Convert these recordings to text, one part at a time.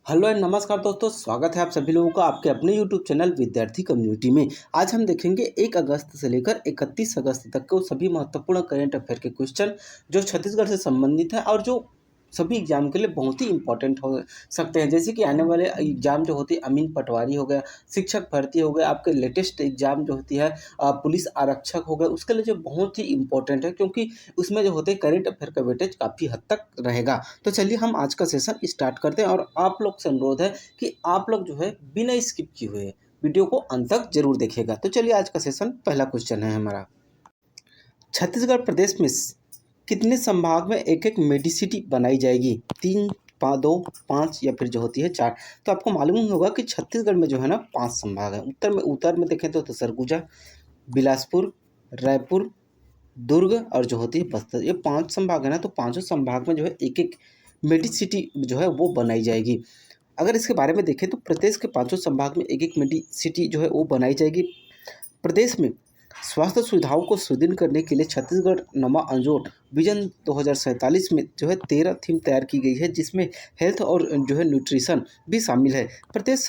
Hello and नमस्कार दोस्तों, स्वागत है आप सभी लोगों का आपके अपने यूट्यूब चैनल विद्यार्थी कम्युनिटी में। आज हम देखेंगे 1 अगस्त से लेकर 31 अगस्त तक को सभी महत्वपूर्ण करंट अफेयर के क्वेश्चन जो छत्तीसगढ़ से संबंधित है और जो सभी एग्जाम के लिए बहुत ही इंपॉर्टेंट हो सकते हैं। जैसे कि आने वाले एग्जाम जो होती है अमीन पटवारी हो गया, शिक्षक भर्ती हो गया, आपके लेटेस्ट एग्जाम जो होती है पुलिस आरक्षक हो गया, उसके लिए जो बहुत ही इंपॉर्टेंट है, क्योंकि उसमें जो होते हैं करंट अफेयर का वेटेज काफ़ी हद तक रहेगा। तो चलिए हम आज का सेशन स्टार्ट करते हैं और आप लोग से अनुरोध है कि आप लोग जो है बिना स्किप किए हुए वीडियो को अंत तक जरूर देखिएगा। तो चलिए आज का सेशन पहला क्वेश्चन है हमारा, छत्तीसगढ़ प्रदेश में कितने संभाग में एक एक मेडिसिटी बनाई जाएगी? 3, 2, 5 या फिर जो होती है 4। तो आपको मालूम ही होगा कि छत्तीसगढ़ में जो है ना 5 संभाग है। उत्तर में देखें तो सरगुजा, बिलासपुर, रायपुर, दुर्ग और जो होती है बस्तर, ये 5 संभाग है ना। तो पांचों संभाग में जो है एक एक मेडिसिटी जो है वो बनाई जाएगी। अगर इसके बारे में देखें तो प्रदेश के पांचों संभाग में एक एक मेडिसिटी जो है वो बनाई जाएगी। प्रदेश में स्वास्थ्य सुविधाओं को सुदृढ़ करने के लिए छत्तीसगढ़ नवा अंजोर विजन 2047 में जो है 13 थीम तैयार की गई है, जिसमें हेल्थ और जो है न्यूट्रिशन भी शामिल है। प्रदेश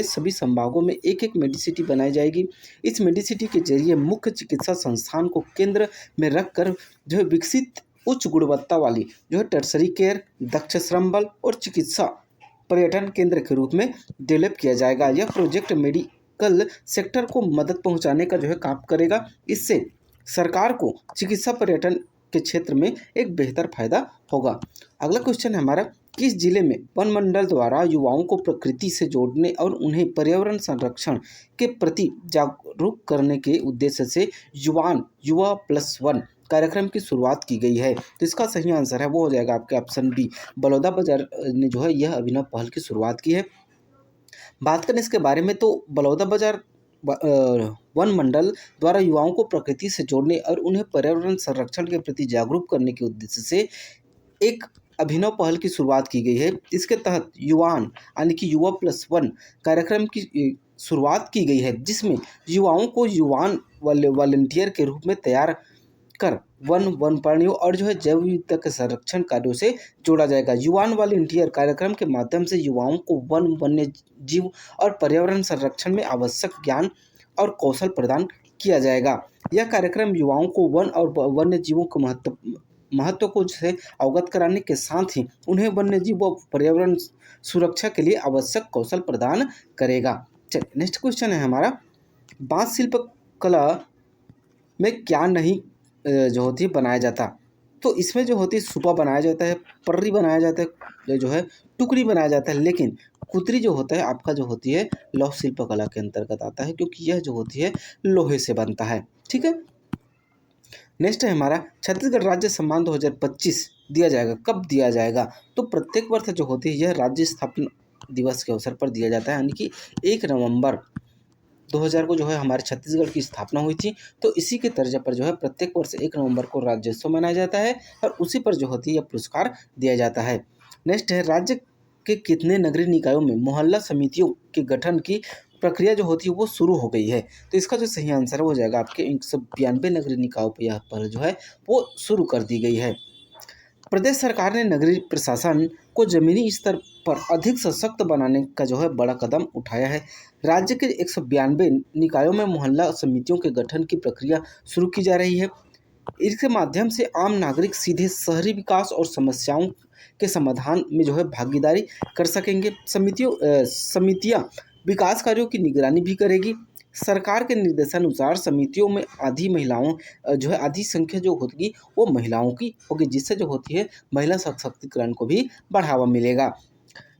सभी संभागों में एक एक मेडिसिटी बनाई जाएगी। इस मेडिसिटी के जरिए मुख्य चिकित्सा संस्थान को केंद्र में रखकर जो है विकसित उच्च गुणवत्ता वाली जो है टर्सरी केयर, दक्ष श्रम बल और चिकित्सा पर्यटन केंद्र के रूप में डेवलप किया जाएगा। यह प्रोजेक्ट मेडिकल सेक्टर को मदद पहुंचाने का जो है काम करेगा। इससे सरकार को चिकित्सा पर्यटन के क्षेत्र में एक बेहतर फायदा होगा। अगला क्वेश्चन है हमारा, किस जिले में वन मंडल द्वारा युवाओं को प्रकृति से जोड़ने और उन्हें पर्यावरण संरक्षण के प्रति जागरूक करने के उद्देश्य से युवा प्लस वन कार्यक्रम की शुरुआत की गई है? तो इसका सही आंसर है वो हो जाएगा आपके ऑप्शन बी, बलौदाबाजार ने जो है यह अभिनव पहल की शुरुआत की है। बात करें इसके बारे में तो बलौदाबाजार वन मंडल द्वारा युवाओं को प्रकृति से जोड़ने और उन्हें पर्यावरण संरक्षण के प्रति जागरूक करने के उद्देश्य से एक अभिनव पहल की शुरुआत की गई है। इसके तहत युवान यानी कि युवा प्लस वन कार्यक्रम की शुरुआत की गई है, जिसमें युवाओं को युवान वॉलंटियर के रूप में तैयार कर वन प्राणियों और जो है जैव विविधता के संरक्षण कार्यों से जोड़ा जाएगा। युवान वॉलंटियर कार्यक्रम के माध्यम से युवाओं को वन्य जीव और पर्यावरण संरक्षण में आवश्यक ज्ञान और कौशल प्रदान किया जाएगा। यह कार्यक्रम युवाओं को वन और वन्य जीवों के महत्व को से अवगत कराने के साथ ही उन्हें वन्य जीव व पर्यावरण सुरक्षा के लिए आवश्यक कौशल प्रदान करेगा। चलिए नेक्स्ट क्वेश्चन है हमारा, बांस शिल्प कला में क्या नहीं जो होती है बनाया जाता? तो इसमें जो होती है सुपा बनाया जाता है, पर्री बनाया जाता है, जो है टुकड़ी बनाया जाता है, लेकिन कुतरी जो होता है आपका जो होती है लौह शिल्प कला के अंतर्गत आता है, क्योंकि यह जो होती है लोहे से बनता है। ठीक है, नेक्स्ट है हमारा, छत्तीसगढ़ राज्य सम्मान 2025 दिया जाएगा, कब दिया जाएगा? तो प्रत्येक वर्ष जो होती है यह राज्य स्थापना दिवस के अवसर पर दिया जाता है, यानी कि 1 नवंबर 2000 को जो है हमारे छत्तीसगढ़ की स्थापना हुई थी। तो इसी के तर्ज पर जो है प्रत्येक वर्ष 1 नवंबर को राज्योत्सव मनाया जाता है और उसी पर जो होती है यह पुरस्कार दिया जाता है। नेक्स्ट है, राज्य के कितने नगरीय निकायों में मोहल्ला समितियों के गठन की प्रक्रिया जो होती है वो शुरू हो गई है? तो इसका जो सही आंसर हो जाएगा आपके 192 नगरीय निकायों पर यह पहल जो है वो शुरू कर दी गई है। प्रदेश सरकार ने नगरीय प्रशासन को जमीनी स्तर पर अधिक सशक्त बनाने का जो है बड़ा कदम उठाया है। राज्य के 192 निकायों में मोहल्ला समितियों के गठन की प्रक्रिया शुरू की जा रही है। इसके माध्यम से आम नागरिक सीधे शहरी विकास और समस्याओं के समाधान में जो है भागीदारी कर सकेंगे। समितियां विकास कार्यों की निगरानी भी करेगी। सरकार के निर्देशानुसार समितियों में आधी संख्या जो होगी वो महिलाओं की होगी, जिससे जो होती है महिला सशक्तिकरण को भी बढ़ावा मिलेगा।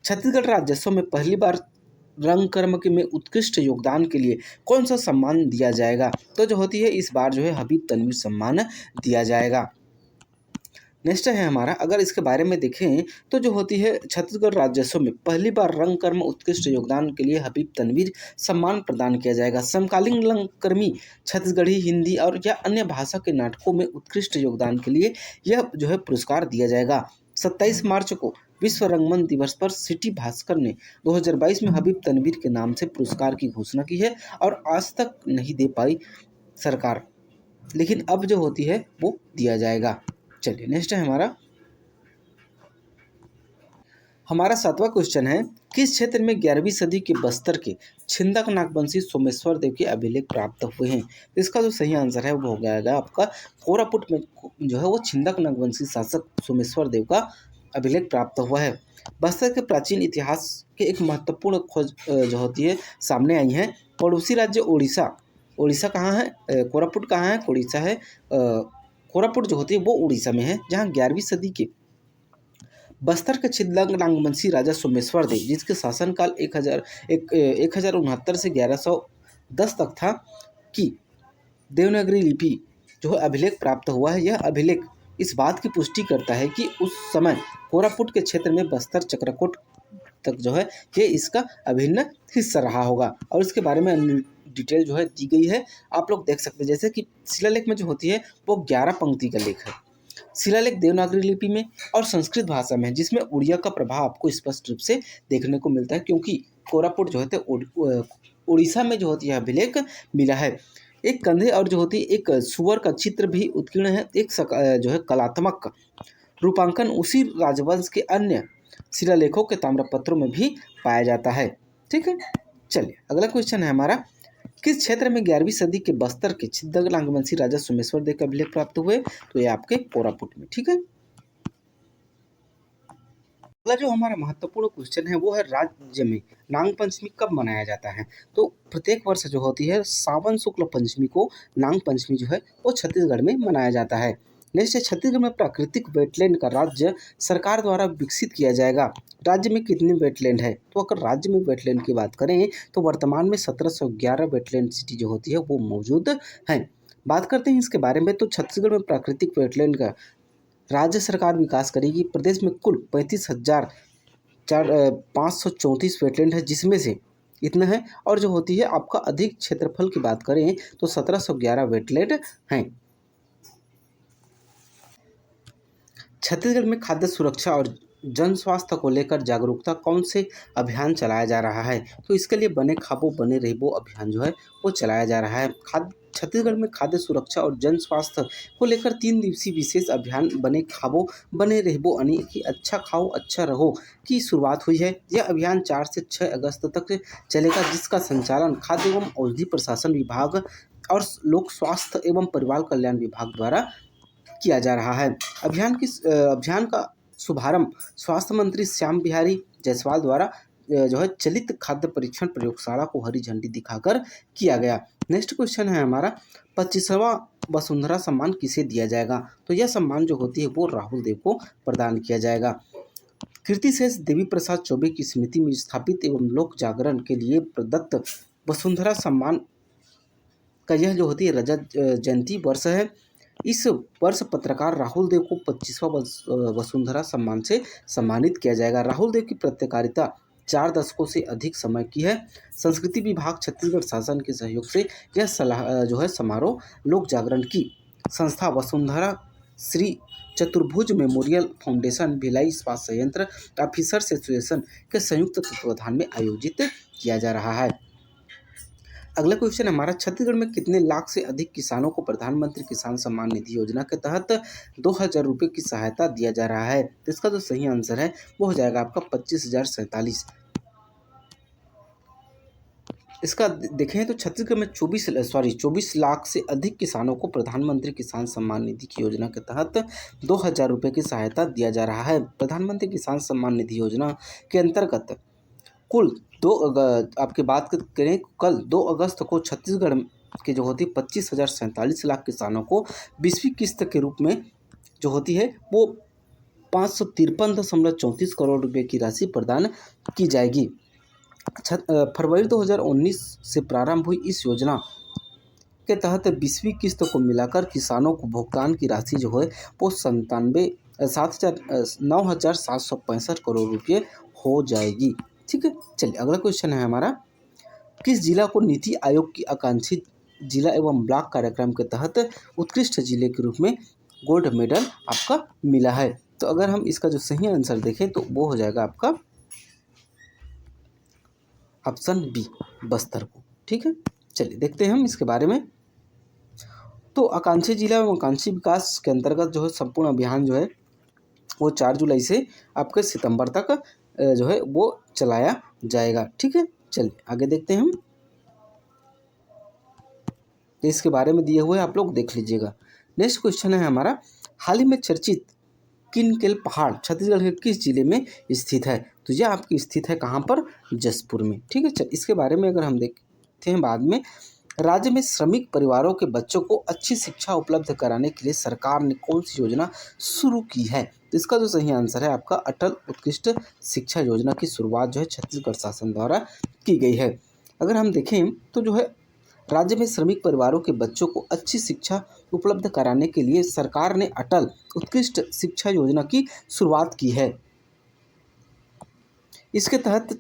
छत्तीसगढ़ राज्योत्सव में पहली बार रंगकर्म में उत्कृष्ट योगदान के लिए कौन सा सम्मान दिया जाएगा? तो जो होती है इस बार जो है हबीब तनवीर सम्मान दिया जाएगा। नेक्स्ट है हमारा, अगर इसके बारे में देखें तो जो होती है छत्तीसगढ़ राज्योत्सव में पहली बार रंगकर्म उत्कृष्ट योगदान के लिए हबीब तनवीर सम्मान प्रदान किया जाएगा। समकालीन रंगकर्मी छत्तीसगढ़ी, हिंदी और या अन्य भाषा के नाटकों में उत्कृष्ट योगदान के लिए यह जो है पुरस्कार दिया जाएगा। 27 मार्च को विश्व रंगमंच दिवस पर सिटी भास्कर ने 2022 में हबीब तनवीर के नाम से पुरस्कार की घोषणा की है और आज तक नहीं दे पाई सरकार, लेकिन अब जो होती है वो दिया जाएगा। चलिए नेक्स्ट है हमारा, हमारा 7वां क्वेश्चन है, किस क्षेत्र में 11वीं सदी के बस्तर के छिंदक नागवंशी सोमेश्वर देव के अभिलेख प्राप्त हुए हैं? तो इसका जो सही आंसर है वो हो जाएगा आपका कोरापुट में जो है वो छिंदक नागवंशी शासक सोमेश्वर देव का अभिलेख प्राप्त हुआ है। बस्तर के प्राचीन इतिहास के एक महत्वपूर्ण खोज जो होती है सामने आई है। पड़ोसी राज्य उड़ीसा, उड़ीसा कहाँ है, कोरापुट कहाँ है, उड़ीसा है, कोरापुट जो होती है वो उड़ीसा में है, जहाँ 11वीं सदी के बस्तर के छिंदक नागवंशी राजा सोमेश्वर देव, जिसके शासनकाल 1069 से 1110 तक था, की देवनागरी लिपि जो है अभिलेख प्राप्त हुआ है। यह अभिलेख इस बात की पुष्टि करता है कि उस समय कोरापुट के क्षेत्र में बस्तर चक्रकोट तक जो है ये इसका अभिन्न हिस्सा रहा होगा, और इसके बारे में अन्य डिटेल जो है दी गई है, आप लोग देख सकते हैं। जैसे कि शिलालेख में जो होती है वो 11 पंक्ति का लेख है। शिलालेख देवनागरी लिपि में और संस्कृत भाषा में है, जिसमें उड़िया का प्रभाव आपको स्पष्ट रूप से देखने को मिलता है, क्योंकि कोरापुट जो होते उड़ीसा में जो होती है अभिलेख मिला है। एक कंधे और जो होती है एक सुअर का चित्र भी उत्कीर्ण है। एक जो है कलात्मक रूपांकन उसी राजवंश के अन्य शिलालेखों के ताम्रपत्रों में भी पाया जाता है। ठीक है, चलिए अगला क्वेश्चन है हमारा, किस क्षेत्र में 11वीं सदी के बस्तर के छिंदक नागवंशी राजा सोमेश्वर देव का अभिलेख प्राप्त हुए? तो ये आपके कोरापुट में। ठीक है, अगला जो हमारा महत्वपूर्ण क्वेश्चन है वो है, राज्य में नाग पंचमी कब मनाया जाता है? तो प्रत्येक वर्ष जो होती है सावन शुक्ल पंचमी को नाग पंचमी जो है वो छत्तीसगढ़ में मनाया जाता है। नेक्स्ट है, छत्तीसगढ़ में प्राकृतिक वेटलैंड का राज्य सरकार द्वारा विकसित किया जाएगा। राज्य में कितने वेटलैंड है? तो अगर राज्य में वेटलैंड की बात करें तो वर्तमान में 1711 वेटलैंड सिटी जो होती है वो मौजूद है। बात करते हैं इसके बारे में, तो छत्तीसगढ़ में प्राकृतिक वेटलैंड का राज्य सरकार विकास करेगी। प्रदेश में कुल 35,534 वेटलैंड है, जिसमें से इतना है, और जो होती है आपका अधिक क्षेत्रफल की बात करें तो 1711 वेटलैंड हैं। छत्तीसगढ़ में खाद्य सुरक्षा और जन स्वास्थ्य को लेकर जागरूकता कौन से अभियान चलाया जा रहा है? तो इसके लिए बने खाबो बने रहबो अभियान जो है वो चलाया जा रहा है। छत्तीसगढ़ में खाद्य सुरक्षा और जन स्वास्थ्य को लेकर 3 दिवसीय विशेष अभियान बने खाबो बने रहबो यानी कि अच्छा खाओ अच्छा रहो की शुरुआत हुई है। यह अभियान 4 से 6 अगस्त तक चलेगा, जिसका संचालन खाद्य एवं औषधि प्रशासन विभाग और लोक स्वास्थ्य एवं परिवार कल्याण विभाग द्वारा किया जा रहा है। अभियान का शुभारंभ स्वास्थ्य मंत्री श्याम बिहारी जायसवाल द्वारा जो है चलित खाद्य परीक्षण प्रयोगशाला को हरी झंडी दिखाकर किया गया। नेक्स्ट क्वेश्चन है हमारा, 25वां वसुंधरा सम्मान किसे दिया जाएगा? तो यह सम्मान जो होती है वो राहुल देव को प्रदान किया जाएगा। कीर्तिशेष देवी प्रसाद चौबे की स्मृति में स्थापित एवं लोक जागरण के लिए प्रदत्त वसुंधरा सम्मान का यह जो होती है रजत जयंती वर्ष है। इस वर्ष पत्रकार राहुल देव को 25वां वसुंधरा सम्मान से सम्मानित किया जाएगा। राहुल देव की पत्रकारिता 4 दशकों से अधिक समय की है। संस्कृति विभाग छत्तीसगढ़ शासन के सहयोग से यह जो है समारोह लोक जागरण की संस्था वसुंधरा श्री चतुर्भुज मेमोरियल फाउंडेशन भिलाई इस्पात संयंत्र ऑफिसर्स एसोसिएशन के संयुक्त तत्वाधान में आयोजित किया जा रहा है। अगला क्वेश्चन हमारा, छत्तीसगढ़ में कितने लाख से अधिक किसानों को प्रधानमंत्री किसान सम्मान निधि योजना के तहत 2,000 रुपये की सहायता दिया जा रहा है? तो इसका जो सही आंसर है वो हो जाएगा आपका 25,047। इसका देखें तो छत्तीसगढ़ में 24 लाख से अधिक किसानों को प्रधानमंत्री किसान सम्मान निधि की योजना के तहत 2,000 रुपये की सहायता दिया जा रहा है। प्रधानमंत्री किसान सम्मान निधि योजना के अंतर्गत कुल आपकी बात करें, कल 2 अगस्त को छत्तीसगढ़ के जो होती है 25,047 लाख किसानों को 20वीं किस्त के रूप में जो होती है वो 553.34 करोड़ रुपए की राशि प्रदान की जाएगी। फरवरी 2019 से प्रारंभ हुई इस योजना के तहत 20वीं किस्त को मिलाकर किसानों को भुगतान की राशि जो है वो 9,765 करोड़ रुपये हो जाएगी। ठीक है, चलिए अगला क्वेश्चन है हमारा, किस जिला को नीति आयोग की आकांक्षी जिला एवं ब्लॉक कार्यक्रम के तहत उत्कृष्ट जिले के रूप में गोल्ड मेडल आपका मिला है? तो अगर हम इसका जो सही आंसर देखें तो वो हो जाएगा आपका ऑप्शन बी, बस्तर को। ठीक है, चलिए देखते हैं हम इसके बारे में। तो आकांक्षी जिला एवं आकांक्षी विकास के अंतर्गत जो है संपूर्ण अभियान जो है वो 4 जुलाई से आपके सितंबर तक जो है वो चलाया जाएगा। ठीक है, चलिए आगे देखते हैं हम। इसके बारे में दिए हुए आप लोग देख लीजिएगा। नेक्स्ट क्वेश्चन है हमारा, हाल ही में चर्चित किनकेल पहाड़ छत्तीसगढ़ के किस जिले में स्थित है? तो यह आपकी स्थित है कहाँ पर? जसपुर में। ठीक है, इसके बारे में अगर हम देखते हैं बाद में, राज्य में श्रमिक परिवारों के बच्चों को अच्छी शिक्षा उपलब्ध कराने के लिए सरकार ने कौन सी योजना शुरू की है? तो इसका जो सही आंसर है आपका अटल उत्कृष्ट शिक्षा योजना की शुरुआत जो है छत्तीसगढ़ शासन द्वारा की गई है। अगर हम देखें तो जो है राज्य में श्रमिक परिवारों के बच्चों को अच्छी शिक्षा उपलब्ध कराने के लिए सरकार ने अटल उत्कृष्ट शिक्षा योजना की शुरुआत की है। इसके तहत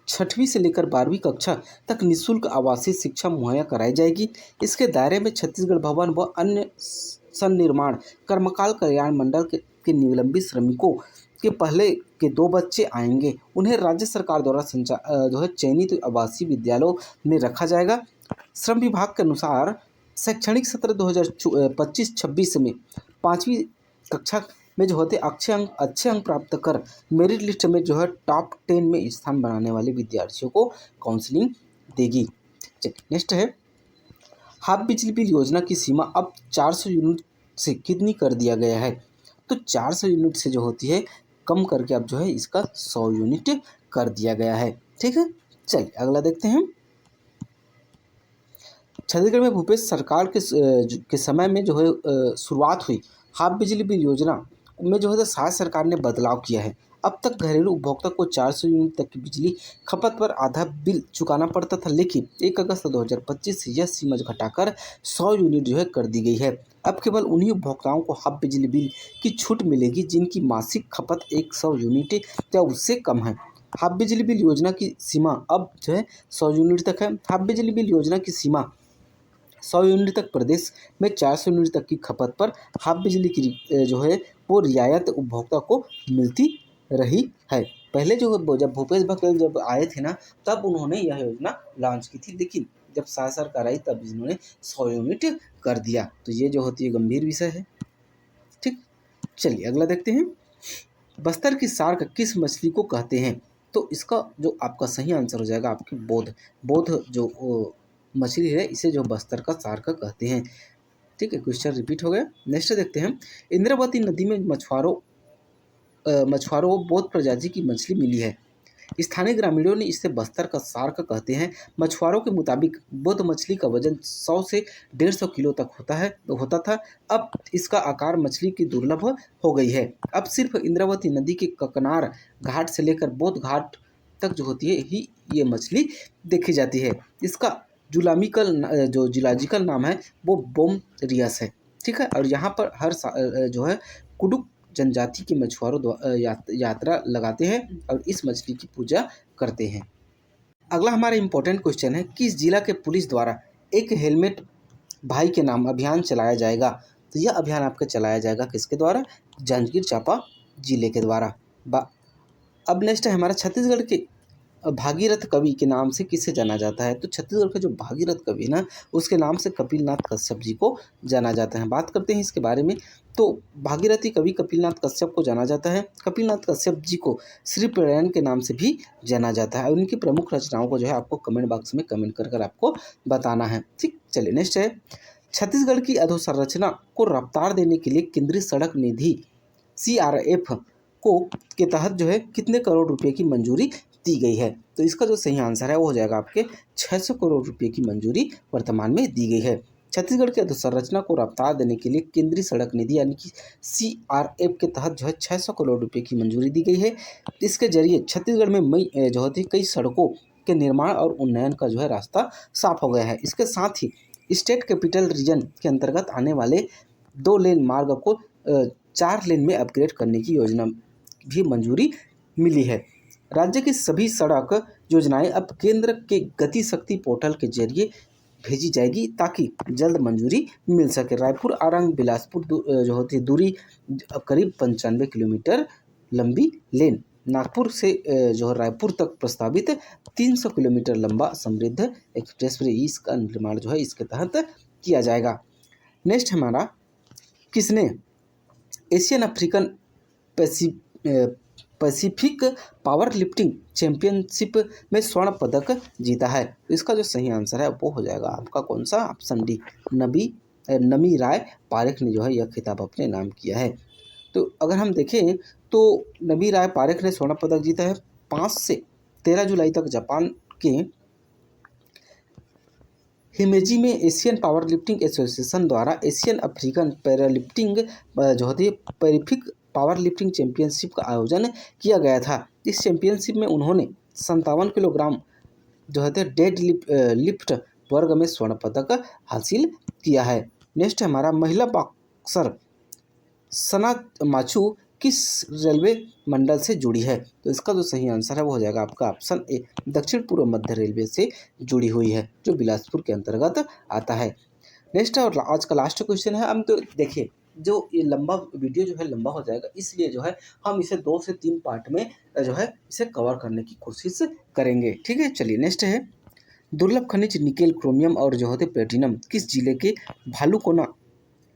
6वीं से लेकर 12वीं कक्षा तक निःशुल्क आवासीय शिक्षा मुहैया कराई जाएगी। इसके दायरे में छत्तीसगढ़ भवन व अन्य सन्निर्माण कर्मकाल कल्याण मंडल के निलंबित श्रमिकों के पहले के 2 बच्चे आएंगे। उन्हें राज्य सरकार द्वारा जो है चयनित आवासीय विद्यालयों में रखा जाएगा। श्रम विभाग के अनुसार शैक्षणिक सत्र 2025-26 में 5वीं कक्षा में जो होते अच्छे अंक प्राप्त कर मेरिट लिस्ट में जो है टॉप 10 में स्थान बनाने वाले विद्यार्थियों को काउंसलिंग देगी। चलिए नेक्स्ट है, हाफ बिजली बिल योजना की सीमा अब 400 यूनिट से कितनी कर दिया गया है? तो 400 यूनिट से जो होती है कम करके अब जो है इसका 100 यूनिट कर दिया गया है। ठीक है, चलिए अगला देखते हैं। छत्तीसगढ़ में भूपेश सरकार के समय में जो है शुरुआत हुई हाफ बिजली बिल योजना में जो है शायद सरकार ने बदलाव किया है। अब तक घरेलू उपभोक्ता को 400 यूनिट तक की बिजली खपत पर आधा बिल चुकाना पड़ता था, लेकिन 1 अगस्त 2025 से यह सीमा घटाकर 100 यूनिट जो है कर दी गई है। अब केवल उन्हीं उपभोक्ताओं को हाफ बिजली बिल की छूट मिलेगी जिनकी मासिक खपत 100 यूनिट या उससे कम है। हाफ बिजली बिल योजना की सीमा अब जो है 100 यूनिट तक है। हाफ बिजली बिल योजना की सीमा 100 यूनिट तक, प्रदेश में 400 यूनिट तक की खपत पर हाफ बिजली की जो है वो रियायत उपभोक्ता को मिलती रही है। पहले जो जब भूपेश बघेल जब आए थे ना, तब उन्होंने यह योजना लॉन्च की थी, लेकिन जब शाह सरकार आई तब इन्होंने 100 यूनिट कर दिया। तो ये जो होती है गंभीर विषय है। ठीक, चलिए अगला देखते हैं। बस्तर की सार्क किस मछली को कहते हैं? तो इसका जो आपका सही आंसर हो जाएगा आपकी बोध जो मछली है, इसे जो बस्तर का सार्क कहते हैं। ठीक है, क्वेश्चन रिपीट हो गया। नेक्स्ट देखते हैं, इंद्रावती नदी में मछुआरों बोध प्रजाति की मछली मिली है। स्थानीय ग्रामीणों ने इसे बस्तर का सार्क कहते हैं। मछुआरों के मुताबिक बोध मछली का वजन 100 से 150 किलो तक होता था। अब इसका आकार मछली की दुर्लभ हो गई है। अब सिर्फ इंद्रावती नदी के ककनार घाट से लेकर बोध घाट तक जो होती है ही ये मछली देखी जाती है। इसका जियोलॉजिकल नाम है वो बोमरियस है। ठीक है, और यहाँ पर हर जो है कुडुक जनजाति के मछुआरों यात्रा लगाते हैं और इस मछली की पूजा करते हैं। अगला हमारा इम्पोर्टेंट क्वेश्चन है, किस जिला के पुलिस द्वारा एक हेलमेट भाई के नाम अभियान चलाया जाएगा? तो यह अभियान आपका चलाया जाएगा किसके द्वारा? जांजगीर चांपा जिले के द्वारा। अब नेक्स्ट है हमारा, छत्तीसगढ़ के भागीरथ कवि के नाम से किसे जाना जाता है? तो छत्तीसगढ़ के जो भागीरथ कवि ना, उसके नाम से कपिलनाथ कश्यप जी को जाना जाता है। बात करते हैं इसके बारे में। तो भागीरथी कवि कपिलनाथ कश्यप को जाना जाता है। कपिलनाथ कश्यप जी को श्री प्रेरण के नाम से भी जाना जाता है। उनकी प्रमुख रचनाओं को जो है आपको कमेंट बॉक्स में कमेंट कर आपको बताना है। ठीक, चलिए नेक्स्ट है, छत्तीसगढ़ की अधोसंरचना को रफ्तार देने के लिए केंद्रीय सड़क निधि CRF के तहत जो है कितने करोड़ रुपए की मंजूरी दी गई है? तो इसका जो सही आंसर है वो हो जाएगा आपके 600 करोड़ रुपए की मंजूरी वर्तमान में दी गई है। छत्तीसगढ़ की अधोसंरचना को रफ्तार देने के लिए केंद्रीय सड़क निधि यानी कि CRF के तहत जो है 600 करोड़ रुपए की मंजूरी दी गई है। इसके जरिए छत्तीसगढ़ में जो होती कई सड़कों के निर्माण और उन्नयन का जो है रास्ता साफ हो गया है। इसके साथ ही स्टेट कैपिटल रीजन के अंतर्गत आने वाले 2 लेन मार्ग को 4 लेन में अपग्रेड करने की योजना भी मंजूरी मिली है। राज्य की सभी सड़क योजनाएं अब केंद्र के गति शक्ति पोर्टल के जरिए भेजी जाएगी ताकि जल्द मंजूरी मिल सके। रायपुर आरंग बिलासपुर जो होती है दूरी करीब 95 किलोमीटर लंबी लेन, नागपुर से जो है रायपुर तक प्रस्तावित 300 किलोमीटर लंबा समृद्ध एक्सप्रेसवे, इसका निर्माण जो है इसके तहत किया जाएगा। नेक्स्ट हमारा, किसने Asian African Pacific power lifting championship में स्वर्ण पदक जीता है। तो इसका जो सही आंसर है वो हो जाएगा आपका कौन सा, ऑप्शन डी, नमी राय पारेख ने जो है यह खिताब अपने नाम किया है। तो अगर हम देखें तो नमी राय पारेख ने स्वर्ण पदक जीता है 5 से 13 जुलाई तक जापान के हिमेजी में एशियन पावर लिफ्टिंग एसोसिएशन द्वारा एशियन अफ्रीकन पैरालिफ्टिंग जो होती है पैसिफिक पावर लिफ्टिंग चैंपियनशिप का आयोजन किया गया था। इस चैंपियनशिप में उन्होंने 57 किलोग्राम जो है डेड लिफ्ट वर्ग में स्वर्ण पदक हासिल किया है। नेक्स्ट हमारा महिला बॉक्सर सना माचू किस रेलवे मंडल से जुड़ी है। तो इसका जो सही आंसर है वो हो जाएगा आपका ऑप्शन ए, दक्षिण पूर्व मध्य रेलवे से जुड़ी हुई है जो बिलासपुर के अंतर्गत आता है। नेक्स्ट और आज का लास्ट क्वेश्चन है। हम तो देखिए जो ये लंबा वीडियो जो है लंबा हो जाएगा, इसलिए जो है हम इसे 2 से 3 पार्ट में जो है इसे कवर करने की कोशिश करेंगे। ठीक है, चलिए नेक्स्ट है, दुर्लभ खनिज निकेल क्रोमियम और जो होते प्लेटिनम किस जिले के भालूकोना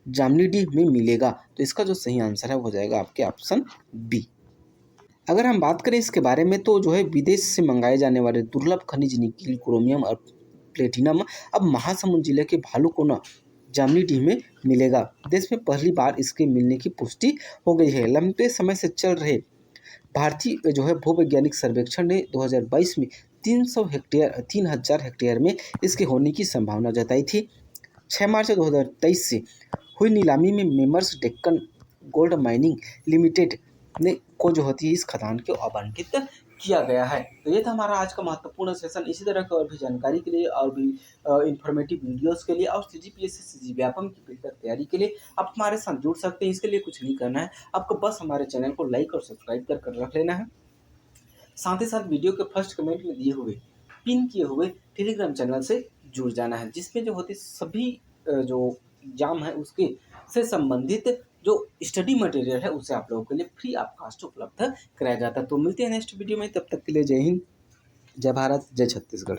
जामनीडीह में मिलेगा। तो इसका जो सही आंसर है वो हो जाएगा आपके ऑप्शन बी। अगर हम बात करें इसके बारे में तो जो है विदेश से मंगाए जाने वाले दुर्लभ खनिज निकेल क्रोमियम और प्लेटिनम अब महासमुंद जिले के भालूकोना जामनीडीह में मिलेगा। देश में पहली बार इसके मिलने की पुष्टि हो गई है। लंबे समय से चल रहे भारतीय जो है भूवैज्ञानिक सर्वेक्षण ने 2022 में 3000 हेक्टेयर में इसके होने की संभावना जताई थी। 6 मार्च 2023 से हुई नीलामी में मेमर्स डेक्कन गोल्ड माइनिंग लिमिटेड ने को जो होती है इस खदान को आवंटित किया गया है। तो ये था हमारा आज का महत्वपूर्ण सेशन। इसी तरह की और भी जानकारी के लिए और भी इंफॉर्मेटिव वीडियोस के लिए और सीजीपीएससी सीजीव्यापम की बेहतर तैयारी के लिए आप हमारे साथ जुड़ सकते हैं। इसके लिए कुछ नहीं करना है, आपको बस हमारे चैनल को लाइक और सब्सक्राइब कर रख लेना है। साथ ही साथ वीडियो के फर्स्ट कमेंट में दिए हुए पिन किए हुए टेलीग्राम चैनल से जुड़ जाना है, जिसमें जो होती सभी जो एग्जाम है उसके से संबंधित जो स्टडी मटेरियल है उसे आप लोगों के लिए फ्री ऑफ कॉस्ट उपलब्ध कराया जाता है। तो मिलते हैं नेक्स्ट वीडियो में, तब तक के लिए जय हिंद, जय भारत, जय छत्तीसगढ़।